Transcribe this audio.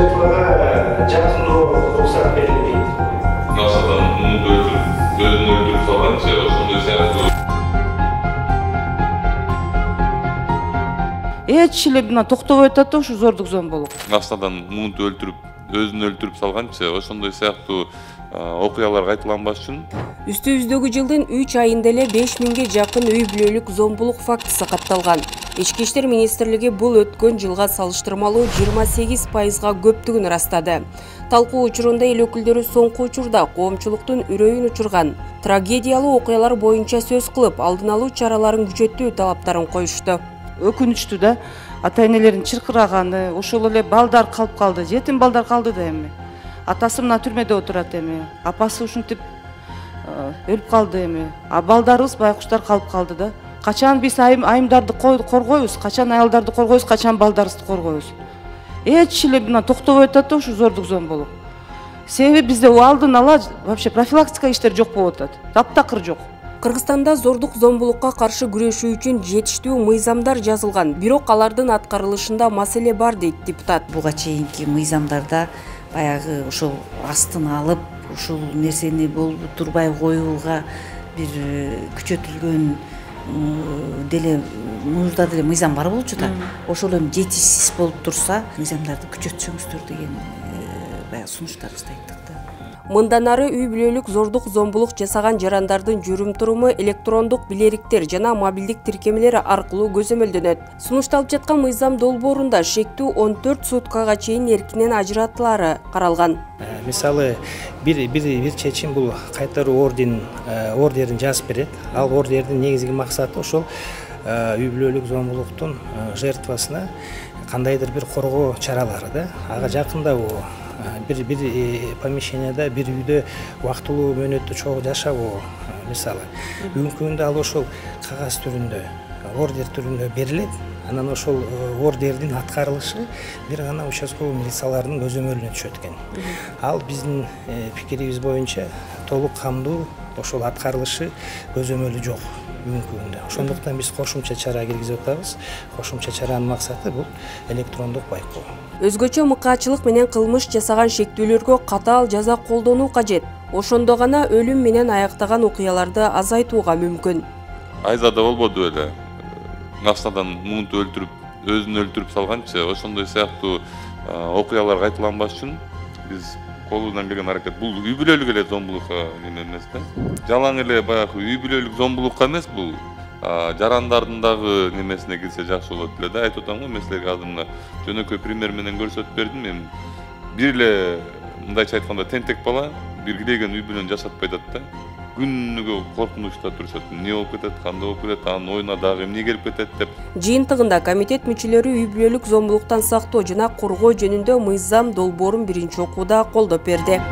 жертвага жакындоо уруксат берилбейт. Masadan Umut'u özünü öldürüp salgança ошондой сыяктуу. Эч эле мына токтобой атат да ушу зордук зомбулук. Masadan Umut'u özünü öldürüp salганча ошондой сыяктуу окуялар кайталанбаш үчүн Үстүбүздөгү жылдын 3 айында эле 5000ге жакын үй бүлөлүк зомбулук фактысы катталган. Ички иштер министрлиги бул өткөн жылга салыштырмалуу 28%га көптүгүн ырастады. Талкуу учурунда эл өкүлдөрү соңку учурда коомчулуктун үрөйүн учурган трагедиялуу окуялар боюнча сөз кылып, алдын алуу чараларын күчөтүү талаптарын коюшту. Өкүнүчтүү да ата энелерин чыркыраганы, ошол эле балдар калып калды, жетим балдар калды да эми. Атасы мына түрмөдө отурат эми, апасы ушинтип өлүп калды эми. А балдарыбыз байкуштар калып калды да. Качан биз айымдарды коргойбуз, качан аялдарды коргойбуз, качан балдарыбызды коргойбуз. Эч эле мына токтобой атат да ушу зордук зомбулук. Себеби бизде алдын ала вообще профилактика иштер жок болуп атат. Таптакыр жок. Кыргызстанда зордук зомбулукка каршы күрөшүү үчүн жетиштүү мыйзамдар жазылган, бирок алардын аткарылышында маселе бар дейт депутат. Буга чейинки мыйзамдарда баягы ошол астын алып, ушул нерсени болуп турбай коюуга бир күчөтүлгөн деле мурда деле мыйзам бар болчу да. Ошол эми жетишсиз болуп турса, мыйзамдарды күчөтсөңүздөр деген баягы сунуштарыбызды айттык да. Мындан ары үй бүлөлүк зордук зомбулук жасаган жарандардын жүрүм-туруму электрондук билериктер жана мобилдик тиркемелер аркылуу көзөмөлдөнөт. Сунушталып жаткан мыйзам долбоорунда шектүү 14 суткага чейин эркинен ажыратылары каралган. Мисалы бир чечим бул кайтаруу ордерин жазып берет. Ал ордердин негизги максаты ошол үй бүлөлүк зомбулуктун жертвасына кандайдыр бир коргоо чаралары да. Ага жакындабы бир помещенияда, бир үйдө убактылуу мөөнөттө чогуу жашабы, мисалы. Бүгүнкү күндө ал ошол кагаз түрүндө, ордер түрүндө берилет. Анан ошол ордердин аткарылышы бир гана участковый милициялардын көзөмөлүнө түшөт экен. Ал биздин пикирибиз боюнча толук камдуу ошол аткарылышы көзөмөлү жок бүгүнкү күндө. Ошондуктан биз кошумча чара киргизип атабыз. Кошумча чаранын максаты бул электрондук байкоо. Өзгөчө мыкаачылык менен кылмыш жасаган шектүүлөргө катаал жаза колдонуу кажет. Ошондо гана өлүм менен аяктаган окуяларды азайтууга мүмкүн. Айзада болбоду эле. Насадан Умут'у өзүн өлтүрүп салганча ошондой сыяктуу окуялар кайталанбаш үчүн биз колубуздан келген аракет. Бул үй бүлөлүк эле зомбулукка эмес да. Жалаң эле баягы үй бүлөлүк зомбулукка эмес, бул жарандардын дагы немесине кирсе жакшы болот эле да. Айтып атам го, мен силерге азыр мына жөнөкөй пример менен көрсөтүп бердим. Мен бир эле мындайча айтканда тентек бала бир килеген үй бүлөнү жашатпай атат да. Күнүгө коркунучта турушат. Эмне болуп кетет, кандай болуп кетет, анын оюна дагы эмне келип кетет деп. Жыйынтыгында комитет мүчөлөрү үй бүлөлүк зомбулуктан сактоо жана коргоо жөнүндө мыйзам долбоорун биринчи окууда колдоп берди.